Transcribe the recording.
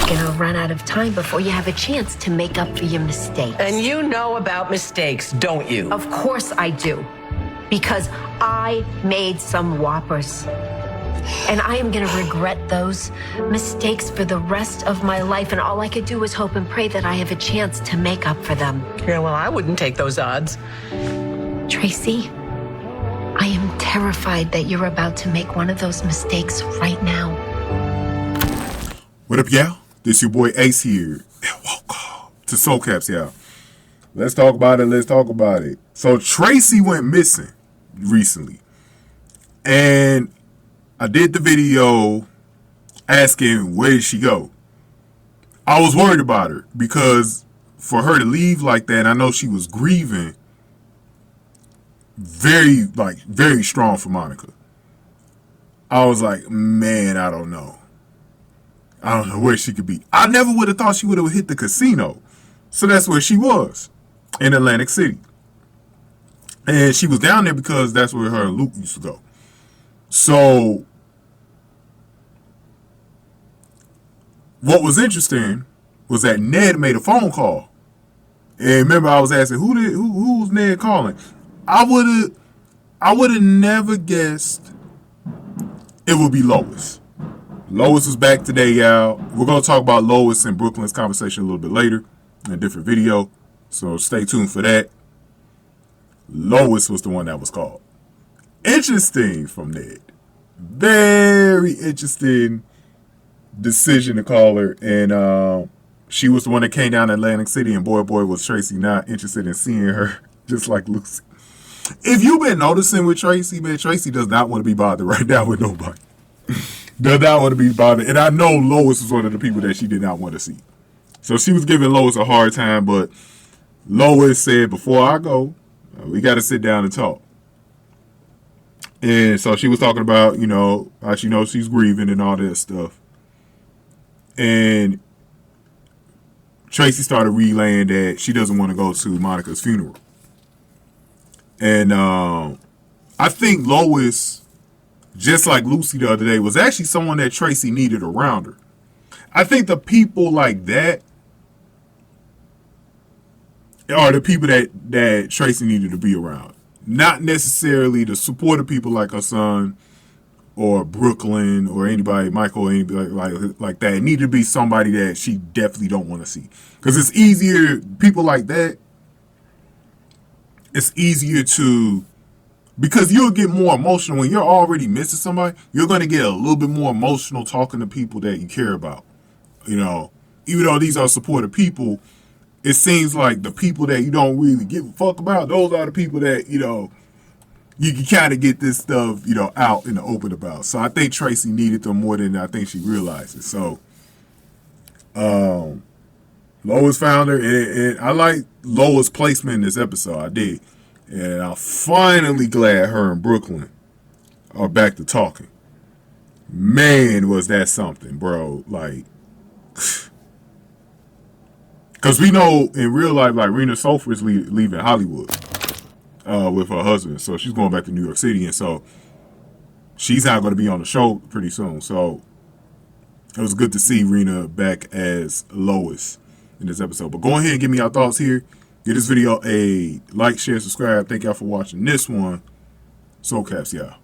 gonna run out of time before you have a chance to make up for your mistakes. And you know about mistakes, don't you? Of course I do. Because I made some whoppers. And I am gonna regret those mistakes for the rest of my life. And all I could do is hope and pray that I have a chance to make up for them. Yeah, well, I wouldn't take those odds. Tracy, I am terrified that you're about to make one of those mistakes right now. What up, y'all? This your boy Ace here. And welcome to Soul Caps, y'all. Let's talk about it. So Tracy went missing recently. And I did the video asking where did she go. I was worried about her because for her to leave like that, I know she was grieving very strong for Monica. I was like, man, I don't know where she could be. I never would have thought she would have hit the casino. So that's where she was, in Atlantic City. And she was down there because that's where her and Luke used to go. So what was interesting was that Ned made a phone call. And remember, I was asking who was Ned calling? I would have never guessed it would be Lois. Lois is back today, y'all. We're going to talk about Lois and Brooklyn's conversation a little bit later in a different video. So stay tuned for that. Lois was the one that was called. Interesting from Ned. Very interesting decision to call her. And she was the one that came down to Atlantic City. And boy, was Tracy not interested in seeing her. Just like Lucy. If you've been noticing with Tracy, man, Tracy does not want to be bothered right now with nobody. Does not want to be bothered. And I know Lois was one of the people that she did not want to see. So she was giving Lois a hard time, but Lois said, before I go, we got to sit down and talk. And so she was talking about, how she knows she's grieving and all that stuff. And Tracy started relaying that she doesn't want to go to Monica's funeral. And I think Lois, just like Lucy the other day, was actually someone that Tracy needed around her. I think the people like that are the people that Tracy needed to be around. Not necessarily the supportive people like her son or Brooklyn or anybody, Michael, anybody like that. It needed to be somebody that she definitely don't want to see. Because it's easier, people like that, it's easier to, because you'll get more emotional when you're already missing somebody. You're going to get a little bit more emotional talking to people that you care about. Even though these are supportive people, it seems like the people that you don't really give a fuck about, those are the people that, you can kind of get this stuff, out in the open about. So I think Tracy needed them more than I think she realizes. So, Lois found her, and I like Lois' placement in this episode. I did. And I'm finally glad her and Brooklyn are back to talking. Man, was that something, bro. Like, because we know in real life, like, Rena Sofer is leaving Hollywood with her husband. So she's going back to New York City. And so she's not going to be on the show pretty soon. So it was good to see Rena back as Lois in this episode. But go ahead and give me your thoughts here. Give this video a like, share, subscribe. Thank y'all for watching this one. Soul Caps, y'all.